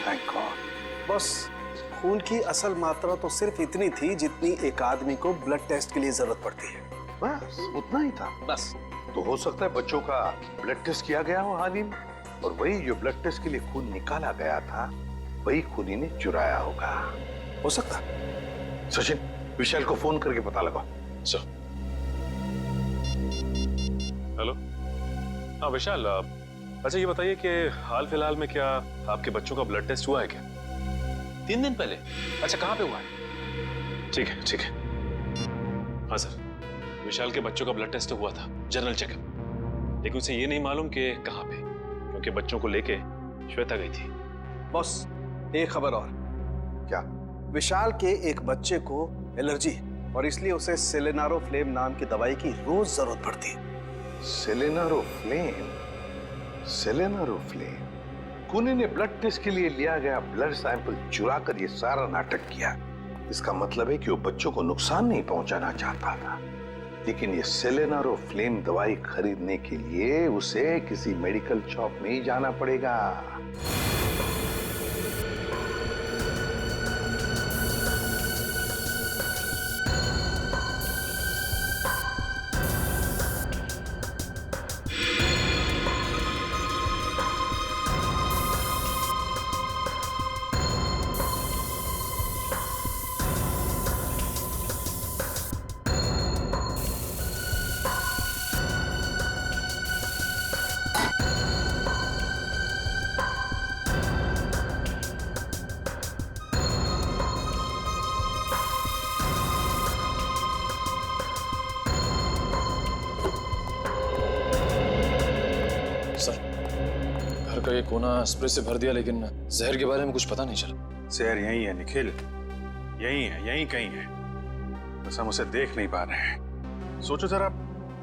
Thank God. बस खून की असल मात्रा तो सिर्फ इतनी थी जितनी एक आदमी को ब्लड टेस्ट के लिए जरूरत पड़ती है। बस उतना ही था? बस। तो हो सकता है बच्चों का ब्लड टेस्ट किया गया हो हाल ही में, और वही जो ब्लड टेस्ट के लिए खून निकाला गया था वही खूनी ने चुराया होगा। हो सकता। सचिन, विशाल को फोन करके पता लगाओ। सर। हेलो। हाँ विशाल, अच्छा ये बताइए कि हाल फिलहाल में क्या आपके बच्चों का ब्लड टेस्ट हुआ है क्या? 3 दिन पहले? अच्छा कहाँ पे हुआ है? ठीक है ठीक है। हाँ सर, विशाल के बच्चों का ब्लड टेस्ट हुआ था, जनरल चेकअप, लेकिन उसे ये नहीं मालूम कि कहाँ पे, क्योंकि बच्चों को लेके श्वेता गई थी। बॉस एक खबर और। क्या? विशाल के एक बच्चे को एलर्जी है और इसलिए उसे सेलेनारोफ्लेम नाम की दवाई की रोज जरूरत पड़ती है। सेलेनारोफ्लेम? सेलेनारोफ्लेम? खूनी ने ब्लड टेस्ट के लिए लिया गया ब्लड सैंपल चुरा कर ये सारा नाटक किया। इसका मतलब है कि वो बच्चों को नुकसान नहीं पहुंचाना चाहता था, लेकिन ये सेलेनारोफ्लेम दवाई खरीदने के लिए उसे किसी मेडिकल शॉप में ही जाना पड़ेगा। का ये कोना स्प्रे से भर दिया, लेकिन जहर के बारे में कुछ पता नहीं चला। जहर यही है निखिल, यही है, यही कहीं है, बस हम उसे देख नहीं पा रहे हैं। सोचो जरा,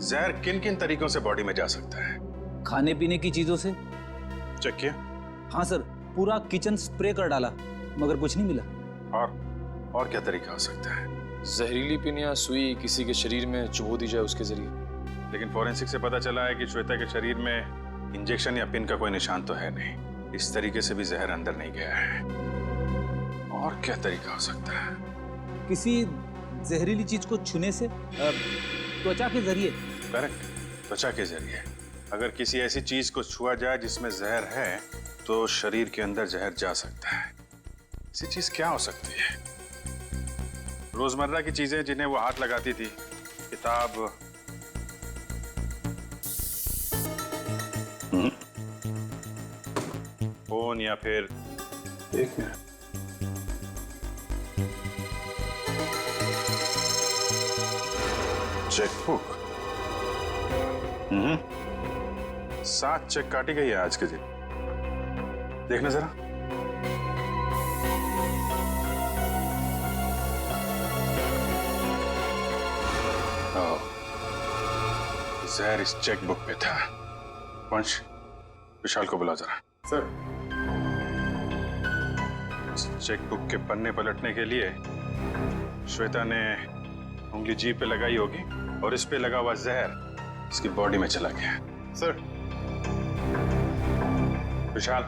जहर किन किन तरीकों से बॉडी में जा सकता है? खाने पीने की चीजों से। चेक किया? हाँ सर, पूरा किचन स्प्रे कर डाला मगर कुछ नहीं मिला। और क्या तरीका हो सकता है? जहरीली पिन या सुई किसी के शरीर में चुभो दी जाए उसके जरिए। लेकिन फॉरेंसिक से पता चला है कि श्वेता के शरीर में इंजेक्शन या पिन का कोई निशान तो है नहीं। इस तरीके से भी जहर अंदर नहीं गया है। और क्या तरीका हो सकता है? किसी जहरीली चीज को छूने से, त्वचा के जरिए। करेक्ट, त्वचा के जरिए। अगर किसी ऐसी चीज को छुआ जाए जिसमें जहर है तो शरीर के अंदर जहर जा सकता है। ऐसी चीज क्या हो सकती है? रोजमर्रा की चीजें जिन्हें वो हाथ लगाती थी, किताब, फोन, या फिर एक मिनट, चेकबुक। 7 चेक काटी गई है आज के दिन। देखना जरा। जहर इस चेकबुक पे था। वंश, विशाल को बुला जरा। सर। चेकबुक के पन्ने पलटने के लिए श्वेता ने उंगली जीभ पे लगाई होगी और इस पे लगा हुआ जहर इसकी बॉडी में चला गया। सर। विशाल,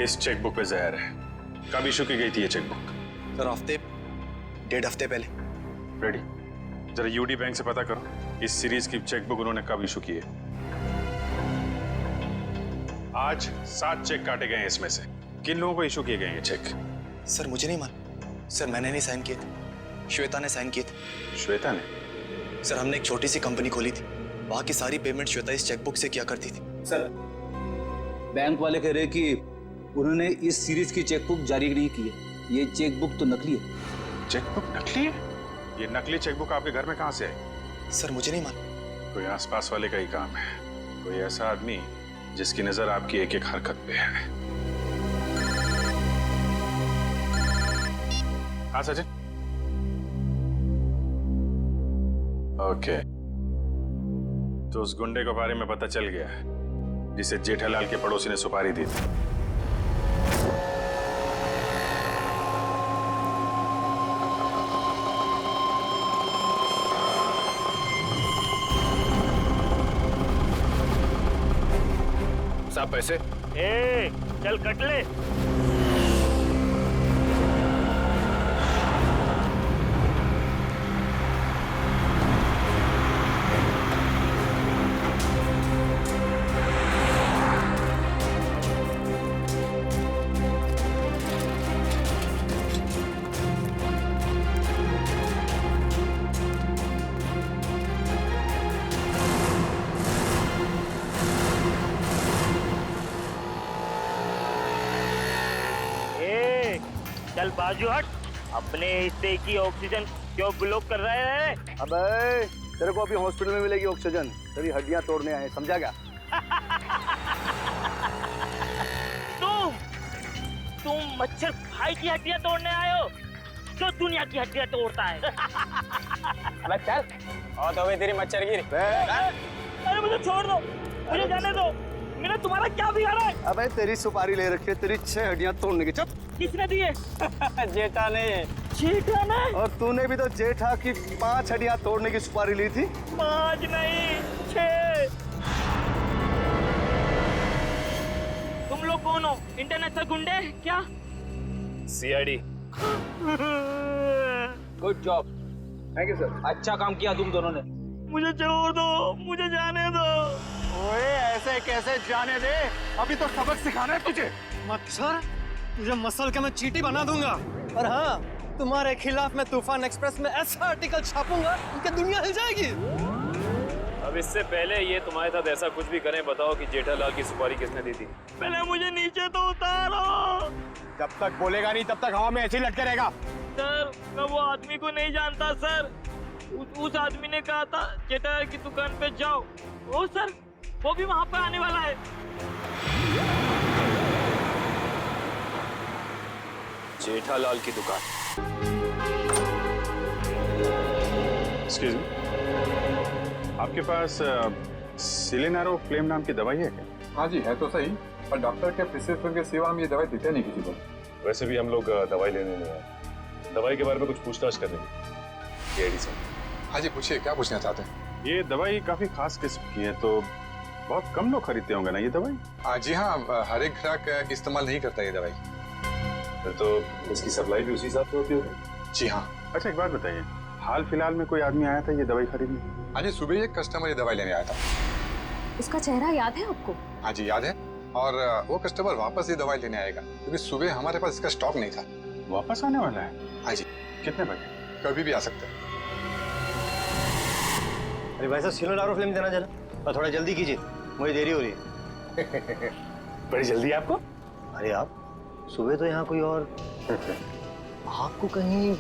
इस चेकबुक पे जहर है। कब इशू की गई थी ये चेकबुक? सर 1.5 हफ्ते पहले। रेडी, जरा यूडी बैंक से पता करो इस सीरीज की चेकबुक उन्होंने कब इशू की है। आज 7 चेक काटे गए हैं, इसमें से किन लोगों को इशू किए गए हैं ये चेक? सर मुझे नहीं मालूम। सर मैंने नहीं साइन किए थे, श्वेता ने साइन किए थे। श्वेता ने? सर हमने एक छोटी सी कंपनी खोली थी, वहां की सारी पेमेंट श्वेता इस चेकबुक से किया करती थी। सर बैंक वाले कह रहे कि उन्होंने इस सीरीज की चेकबुक जारी नहीं की है। ये चेकबुक तो नकली है। चेकबुक नकली है? ये नकली चेकबुक आपके घर में कहां से आई? सर मुझे नहीं मालूम। कोई आसपास वाले का ही काम है। कोई ऐसा आदमी जिसकी नजर आपकी एक एक हरकत पे है। हाँ सचिन। ओके, तो उस गुंडे के बारे में पता चल गया है जिसे जेठालाल के पड़ोसी ने सुपारी दी थी। साहब पैसे। ए, चल कट ले। चल बाजू हट। अपने हिस्से की ऑक्सीजन क्यों ब्लॉक कर रहे हैं? अबे तेरे को अभी हॉस्पिटल में मिलेगी ऑक्सीजन, तेरी हड्डियां तोड़ने आए, समझा क्या? तुम मच्छर भाई की हड्डियां तोड़ने आए हो जो दुनिया की हड्डियां तोड़ता है। अबे चल। और तो तेरी मच्छर गिरी। अरे मुझे छोड़ दो, मुझे जाने दो। मेरा तुम्हारा क्या बिगाड़ा है? अबे तेरी सुपारी ले रखी है, तेरी 6 हड्डियां तोड़ने की। चल। किसने दी है? जेठा ने। जेठा ने? और तूने भी तो जेठा की 5 हड्डियां तोड़ने की सुपारी ली थी। 5 नहीं 6। तुम लोग कौन हो? इंटरनेशनल गुंडे क्या? CID. Good job. Thank you sir. अच्छा काम किया तुम दोनों ने। मुझे छोड़ दो, मुझे जाने दो। ओए ऐसे कैसे जाने दे? अभी तो सबक सिखाना है तुझे। मच्छर, तुझे मसल के मैं चींटी बना दूंगा। और हाँ, तुम्हारे खिलाफ मैं तूफान एक्सप्रेस में ऐसा आर्टिकल छापूंगा कि दुनिया हिल जाएगी। अब इससे पहले ये तुम्हारे साथ ऐसा कुछ भी करें, बताओ कि जेठालाल की सुपारी किसने दी थी? पहले मुझे नीचे तो उतारो। जब तक बोलेगा नहीं तब तक हवा में ऐसे ही लटके रहेगा। सर मैं वो आदमी को नहीं जानता सर। उस आदमी ने कहा था जेठालाल की दुकान पे जाओ। ओ सर, वो भी वहाँ पे आने वाला है। जेठालाल की दुकान। एक्सक्यूज मी, आपके पास सिलेनारो फ्लेम नाम की दवाई है क्या? हाँ जी है तो सही, पर डॉक्टर के प्रिस्क्रिप्शन के सिवा हम ये दवाई देते नहीं किसी को। वैसे भी हम लोग दवाई लेने नहीं आए, दवाई के बारे में कुछ पूछताछ करने की। हाँ जी पूछिए, क्या पूछना चाहते हैं? ये दवाई काफी खास किस्म की है, तो बहुत कम लोग खरीदते होंगे ना ये दवाई? जी हाँ, हर एक ग्राहक इस्तेमाल नहीं करता ये दवाई। तो इसकी सप्लाई भी उसी हिसाब से होती होगी? जी हाँ। अच्छा एक बात बताइए, हाल फिलहाल में कोई आदमी आया था ये दवाई खरीदने? हाँ जी, सुबह एक कस्टमर ये दवाई लेने आया था। उसका चेहरा याद है आपको? हाँ जी याद है, और वो कस्टमर वापस ही दवाई लेने आएगा क्योंकि सुबह हमारे पास इसका स्टॉक नहीं था। वापस आने वाला है? हाँ जी। कितने बजे? कभी भी आ सकता है। अरे भाई साहब सिलोन आरो फिल्म देना जरा, और थोड़ा जल्दी कीजिए, मुझे देरी हो रही है। बड़ी जल्दी है आपको? अरे आप सुबह तो यहाँ कोई और आपको कहीं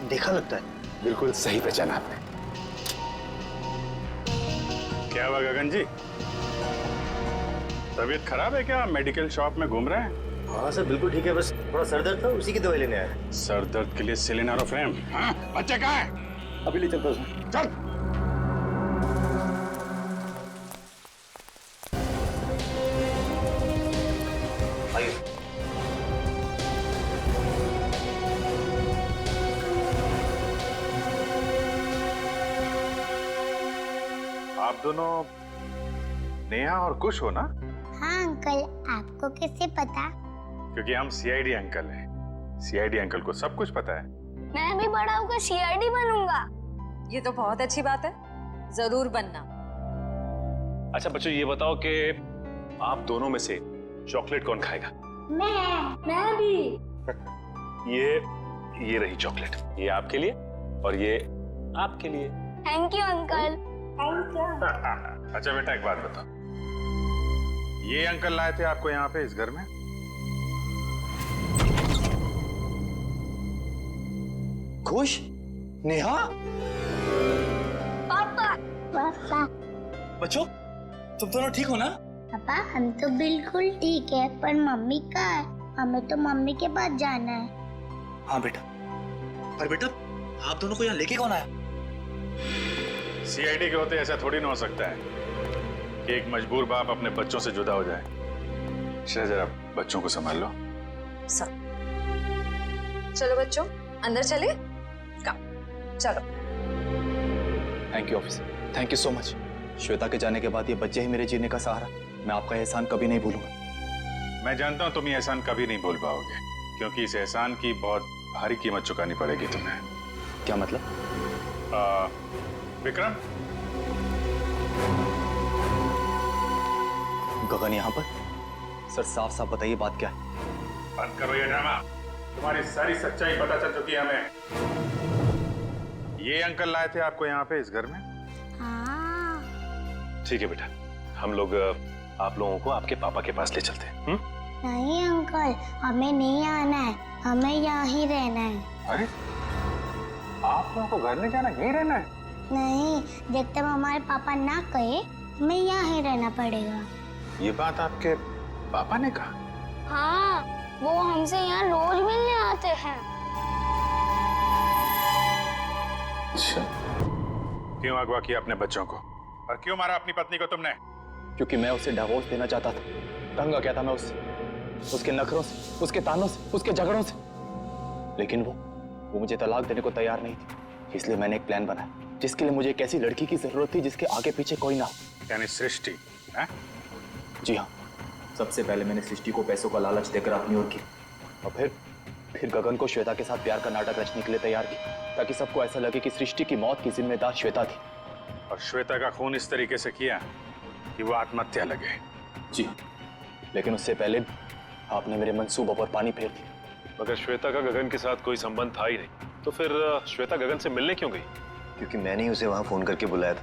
देखा लगता है। बिल्कुल सही पहचाना आपने। क्या हुआ गगन जी, तबीयत खराब है क्या? मेडिकल शॉप में घूम रहे हैं? हाँ सर बिल्कुल ठीक है, बस थोड़ा सर दर्द था, उसी की दवाई लेने आया। सर दर्द के लिए सिलिनारोफ्रेम? हाँ, बच्चे कहाँ है? अभी ले चलता हूँ। चल। आप दोनों नेहा और कुश हो ना? हाँ अंकल, आपको कैसे पता? क्योंकि हम सीआईडी अंकल हैं। सीआईडी अंकल को सब कुछ पता है। मैं भी बड़ा होकर सीआईडी बनूंगा। ये तो बहुत अच्छी बात है, जरूर बनना। अच्छा बच्चों ये बताओ कि आप दोनों में से चॉकलेट कौन खाएगा? मैं भी। ये रही चॉकलेट, ये आपके लिए और ये आपके लिए। Thank you uncle. Thank you. अच्छा बेटा एक बात बताओ, ये अंकल लाए थे आपको यहाँ पे इस घर में? खुश? नेहा? पापा। पापा। बच्चों तुम दोनों ठीक हो ना? पापा हम तो बिल्कुल ठीक है, पर मम्मी कहाँ है? हमें तो मम्मी के पास जाना है। हाँ बेटा, पर बेटा आप दोनों को यहाँ लेके कौन आया? सीआईडी के होते ऐसा थोड़ी ना हो सकता है कि एक मजबूर बाप अपने बच्चों से जुदा हो जाए। जरा बच्चों को संभाल लो। चलो बच्चों अंदर चले। चलो। Thank you officer, thank you so much. Shweta के जाने के बाद ये बच्चे ही मेरे जीने का सहारा। मैं आपका एहसान कभी नहीं भूलूंगा। मैं जानता हूँ तुम ये एहसान कभी नहीं भूल पाओगे, क्योंकि इस एहसान की बहुत भारी कीमत चुकानी पड़ेगी तुम्हें। क्या मतलब? विक्रम, गगन यहाँ पर? सर साफ साफ बताइए बात क्या है? बंद करो ये ड्रामा। तुम्हारी सारी सच्चाई पता चल चुकी है हमें। ये अंकल लाए थे आपको यहाँ पे इस घर में? हाँ। ठीक है बेटा, हम लोग आप लोगों को आपके पापा के पास ले चलते हैं। नहीं अंकल, हमें नहीं आना है, हमें यहाँ ही रहना है। अरे आप लोगों को घर नहीं जाना, यहीं रहना है? नहीं, जब तक हमारे पापा ना कहे हमें यहाँ ही रहना पड़ेगा। ये बात आपके पापा ने कहा? हाँ, वो हमसे यहाँ रोज मिलने आते हैं। अच्छा, क्यों अगवा किया अपने बच्चों को और क्यों मारा अपनी पत्नी को तुमने? क्योंकि मैं उसे डिवोर्स देना चाहता था। तंग आ गया था मैं उससे, उसके नखरों से, उसके तानों से, उसके झगड़ों से। लेकिन वो मुझे तलाक देने को तैयार नहीं थी। इसलिए मैंने एक प्लान बनाया जिसके लिए मुझे एक ऐसी लड़की की जरूरत थी जिसके आगे पीछे कोई ना हो। यानी सृष्टि है? जी हाँ, सबसे पहले मैंने सृष्टि को पैसों का लालच देकर अपनी ओर की, और फिर गगन को श्वेता के साथ प्यार का नाटक रचने के लिए तैयार किया, ताकि सबको ऐसा लगे कि सृष्टि की मौत की जिम्मेदार श्वेता थी। और श्वेता का खून इस तरीके से किया कि वो आत्महत्या लगे। जी, लेकिन उससे पहले आपने मेरे मंसूबों पर पानी फेर दिया। मगर श्वेता का गगन के साथ कोई संबंध था ही नहीं, तो फिर श्वेता गगन से मिलने क्यों गई? क्योंकि मैंने ही उसे वहाँ फोन करके बुलाया था,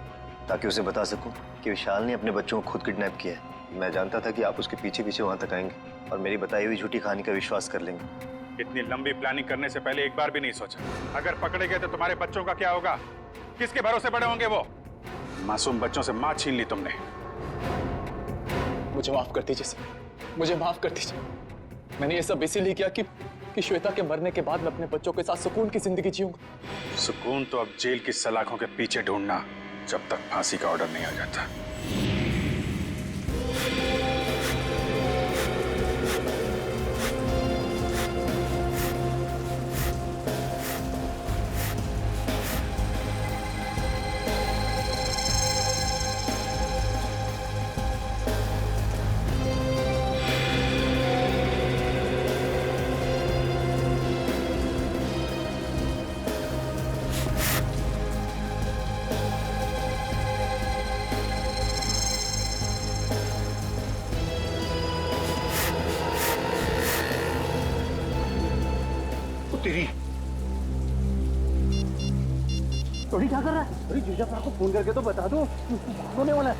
ताकि उसे बता सकूं कि विशाल ने अपने बच्चों को खुद किडनैप किया है। मैं जानता था कि आप उसके पीछे पीछे वहाँ तक आएंगे और मेरी बताई हुई झूठी कहानी का विश्वास कर लेंगे। इतनी लंबी प्लानिंग करने से पहले एक बार भी नहीं सोचा, अगर पकड़े गए तो तुम्हारे बच्चों का क्या होगा? किसके भरोसे बड़े होंगे वो? मासूम बच्चों से माँ छीन ली तुमने। मुझे माफ कर दीजिए सर, मुझे माफ कर दीजिए। मैंने ये सब इसीलिए किया कि श्वेता के मरने के बाद मैं अपने बच्चों के साथ सुकून की जिंदगी जीऊंगा। सुकून तो अब जेल की सलाखों के पीछे ढूंढना, जब तक फांसी का ऑर्डर नहीं आ जाता। तेरी। सोडी क्या कर रहा है? अरे जेठालाल को फोन करके तो बता दो, होने वाला है।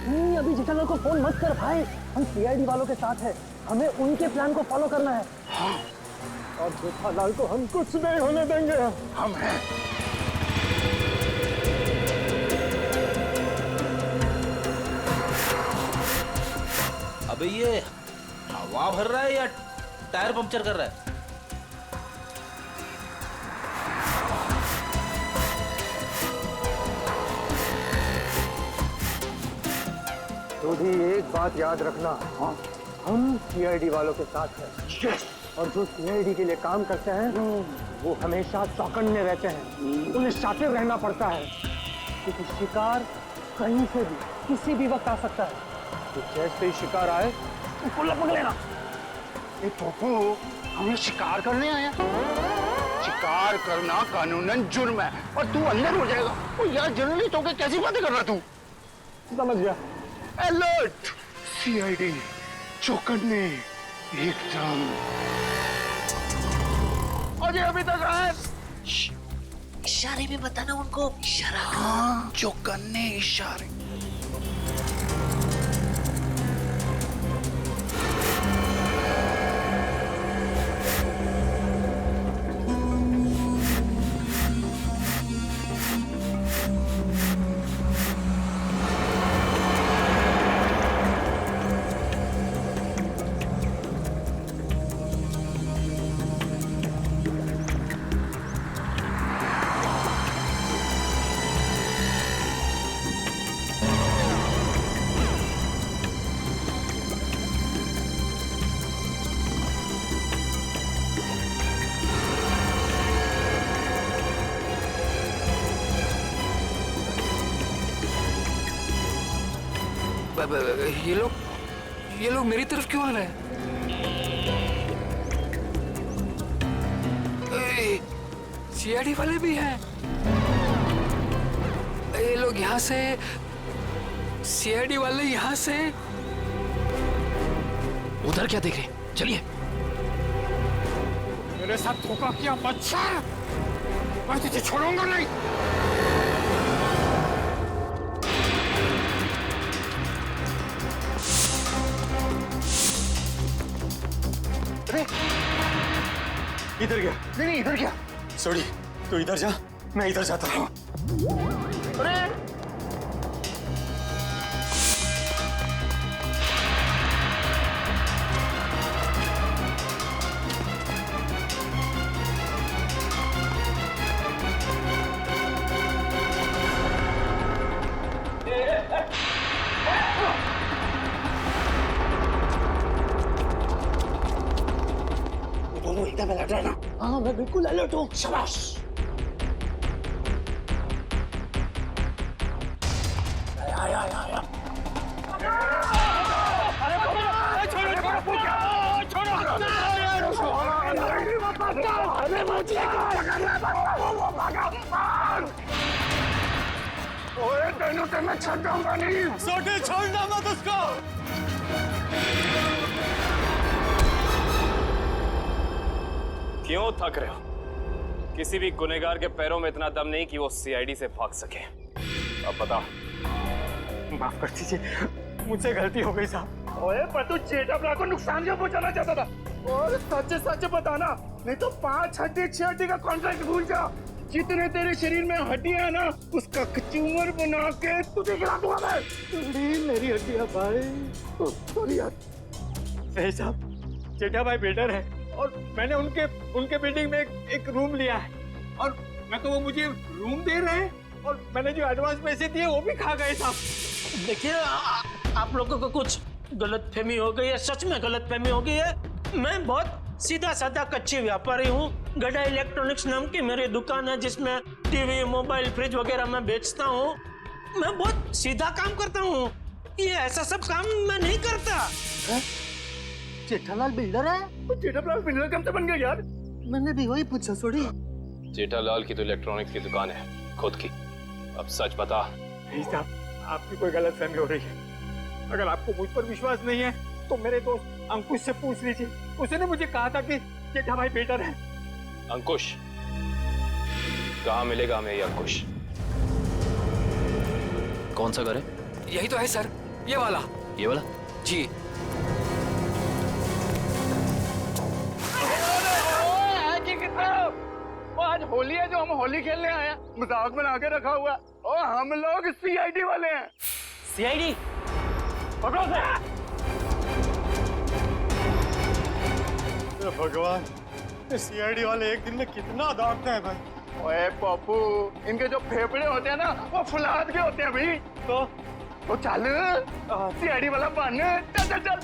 नहीं, अभी जेठालाल को फोन मत कर भाई, हम सीआईडी वालों के साथ हैं, हमें उनके प्लान को फॉलो करना है। हाँ। और जेठालाल को हम कुछ नहीं होने देंगे। हम हैं। अबे ये हवा भर रहा है या टायर पंक्चर कर रहा है? तो भी एक बात याद रखना, हाँ, हम सीआईडी वालों के साथ हैं। और जो सीआईडी के लिए काम करते हैं वो हमेशा चौकन्ने रहते हैं, उन्हें शातिर रहना पड़ता है, क्योंकि शिकार कहीं से भी किसी भी वक्त आ सकता है। तो जैसे ही शिकार आए उसको लपक लेना। ए पोपो, हमें शिकार करने आया? शिकार करना कानूनन जुर्म है और तू अंदर हो जाएगा। ओ यार, जर्नलिस्ट होकर कैसी बातें कर रहा तू? समझ गया। अलर्ट, सीआईडी, चौकन्ने, एकदम। अजय अभी तक आए। इशारे में बताना उनको, इशारा। हाँ, चौकन्ने इशारे। ये लोग मेरी तरफ क्यों आ रहे हैं? सीआईडी वाले भी हैं। ये लोग यहाँ से, सीआईडी वाले यहाँ से। उधर क्या देख रहे? चलिए। मेरे साथ धोखा किया बच्चा, मैं तुझे छोड़ूंगा नहीं। इधर गया? नहीं, इधर क्या? सॉरी, तू इधर जा, मैं इधर जाता हूँ। अरे दोनों एकदम अलर्ट रहना। हाँ, मैं बिल्कुल अलर्ट हूँ। शाबाश। आया। ओए, तेनों से मैं छूटूंगा नहीं। सोटे छोड़ना मत उसको। क्यों थक रहे हो? किसी भी गुनहगार के पैरों में इतना दम नहीं कि वो सीआईडी से भाग सके। अब बता। माफ कर दीजिए, मुझसे गलती हो गई साहब। ओए, पर तू जेठालाल को नुकसान क्यों पहुंचाना चाहता था? और सच बताना, नहीं तो 5 हड्डी 6 हड्डी का कॉन्ट्रैक्ट भूल जा। जितने तेरे शरीर में हड्डियां है ना, उसका कचूमर बना के तुझे खिला दूंगा मैं। मेरी हड्डियां भाई। सॉरी यार। नहीं साहब, जेठा भाई बिल्डर है और मैंने उनके बिल्डिंग में एक रूम लिया है, और मैं तो वो मुझे रूम दे रहे हैं और मैंने जो एडवांस पैसे दिए वो भी खा गए साहब। देखिए, आप लोगों को कुछ गलतफहमी हो गई है, सच में गलतफहमी हो गई है। मैं बहुत सीधा साधा कच्ची व्यापारी हूँ। गड़ा इलेक्ट्रॉनिक्स नाम की मेरी दुकान है जिसमें टीवी, मोबाइल, फ्रिज वगैरह मैं बेचता हूँ। मैं बहुत सीधा काम करता हूँ, ये ऐसा सब काम मैं नहीं करता। जेठालाल बिल्डर है? जेठालाल बिल्डर कब से बन गया यार? मैंने भी वही पूछा। सॉरी। जेठालाल की तो इलेक्ट्रॉनिक्स की दुकान है खुद की। अब सच बता। नहीं साहब, आपकी कोई गलतफहमी हो रही है। अगर आपको मुझ पर विश्वास नहीं है तो मेरे दोस्त अंकुश से पूछ लीजिए। उसने मुझे कहा था कि जेठा भाई बिल्डर है। अंकुश, कहाँ मिलेगा हमें ये अंकुश? कौन सा घर है? यही तो है सर, ये वाला। ये वाला? जी। आज होली है जो हम होली खेलने आए हैं, मजाक बना के रखा हुआ है। और हम लोग सीआईडी वाले हैं। सीआईडी पकड़ो से। भगवान, सीआईडी वाले एक दिन में कितना दौड़ते हैं भाई। ओए पप्पू, इनके जो फेफड़े होते हैं ना वो फुलाद के होते हैं भाई। तो चल सीआईडी वाला बन। चल चल चल।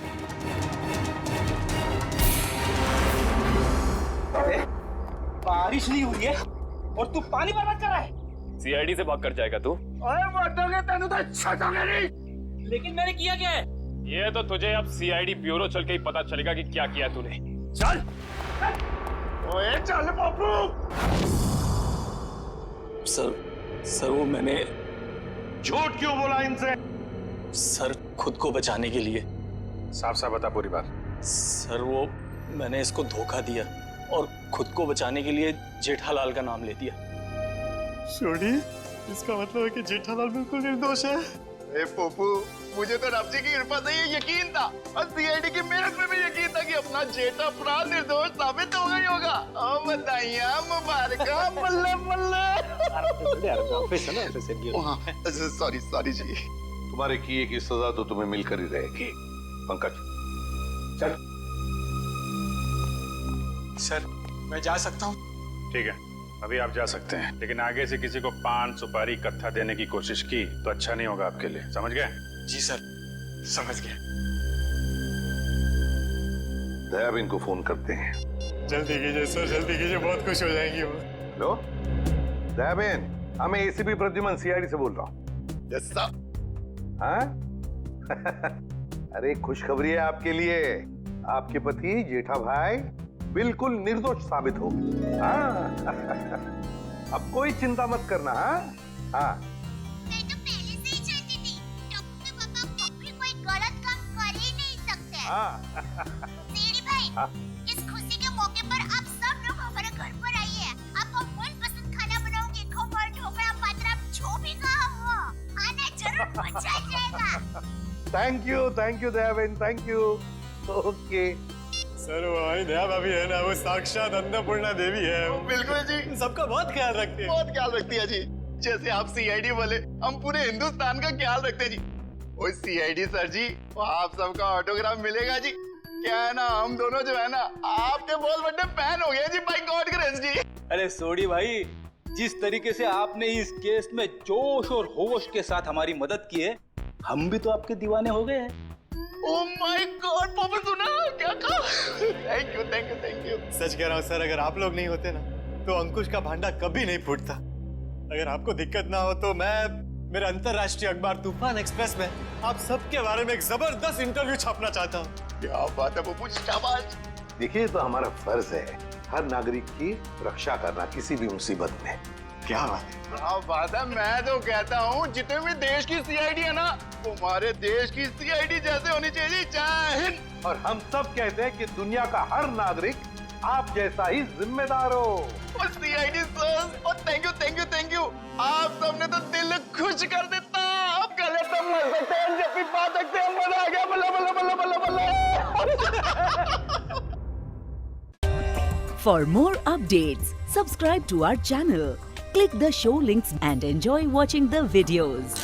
बारिश नहीं हुई है और तू पानी बर्बाद कर रहा है। सीआईडी से भाग कर जाएगा तू? ओए मर्दोगे तेनू तो छटोगे नहीं। लेकिन मैंने किया क्या है? ये तो तुझे अब सीआईडी ब्यूरो चल के ही पता चलेगा कि क्या किया तूने। चल। ओए चल पप्पू। सर वो मैंने झूठ क्यों बोला इनसे? सर खुद को बचाने के लिए। साफ साफ बता पूरी बात। सर वो मैंने इसको धोखा दिया और खुद को बचाने के लिए जेठालाल का नाम ले दिया। छोड़ी, इसका मतलब है कि जेठालाल बिल्कुल निर्दोष है। ए पप्पू, मुझे तो रब जी की कृपा से ये यकीन था और सीआईडी की मेहनत में भी यकीन था कि अपना जेठा अपना निर्दोष साबित हो गई होगा। ओ बधाइयां मुबारका, बल्ले बल्ले। सॉरी सॉरी जी। तुम्हारे किए की सजा तो तुम्हें मिलकर ही रहेगी। पंकज चल। सर मैं जा सकता हूँ? ठीक है, अभी आप जा सकते हैं, लेकिन आगे से किसी को पान सुपारी कत्था देने की कोशिश की तो अच्छा नहीं होगा आपके लिए। समझ गए? जी सर, समझ गए। दयाबेन को फोन करते हैं। जल्दी कीजिए सर, जल्दी कीजिए, बहुत खुश हो जाएंगी वो। हेलो दयाबेन, मैं एसीपी प्रद्युमन सीआईडी से बोल रहा हूँ। Yes sir. हाँ? अरे खुशखबरी है आपके लिए, आपके पति जेठा भाई बिल्कुल निर्दोष साबित हो गए। हाँ? अब कोई चिंता मत करना। हाँ मैं तो पहले से ही चाहती थी, टप्पू के पापा कभी कोई गलत काम कर ही नहीं सकते। सीआईडी भाई, इस खुशी के मौके पर आप सब लोग हमारे घर पर आइए। आपको मनपसंद खाना बनाऊंगी, खमण, ढोकला, पात्रा, जो भी कहा वो आना जरूर, मजा आ जाएगा। Thank you Dayaben, thank you. Okay sir वो हमारी दया भाभी है ना, वो साक्षात अन्नपूर्णा देवी है। बिल्कुल जी, सबका बहुत ख्याल रखती है। बहुत ख्याल रखती है जी। जैसे आप सीआईडी वाले, हम पूरे हिंदुस्तान का ख्याल रखते हैं जी। ओ सीआईडी सर जी, आप सबका ऑटोग्राफ मिलेगा जी। क्या है ना, हम दोनों जो है ना आपके बहुत बड़े फैन हो गए जी, बाय गॉड ग्रेस जी। अरे सोडी भाई, जिस तरीके से आपने इस केस में जोश और होश के साथ हमारी मदद की है, हम भी तो आपके दीवाने हो गए हैं। ओह माय गॉड, पापा सुना क्या कहा? Thank you thank you thank you. सच कह रहा हूँ सर, अगर आप लोग नहीं होते ना तो अंकुश का भांडा कभी नहीं फूटता। अगर आपको दिक्कत ना हो तो मैं मेरे अंतरराष्ट्रीय अखबार तूफान एक्सप्रेस में आप सबके बारे में एक जबरदस्त इंटरव्यू छापना चाहता हूँ। क्या बात है पप्पू, शाबाश। देखिए, तो हमारा फर्ज है हर नागरिक की रक्षा करना किसी भी मुसीबत में। क्या बात है? क्या बात है। मैं तो कहता हूँ जितने भी देश की सीआईडी है ना, वो हमारे देश की सीआईडी जैसे होनी चाहिए। जय हिंद। और हम सब कहते हैं कि दुनिया का हर नागरिक आप जैसा ही जिम्मेदार हो। और सीआईडी सर, और thank you thank you thank you. आप सबने तो दिल खुश कर देता। आप गले तो मर सकते हैं, जब भी बात सकते हैं, मजा आ गया। बल्ला बल्ला बल्ला बल्ला बल्ला। For more updates, subscribe to our channel, click the show links and enjoy watching the videos.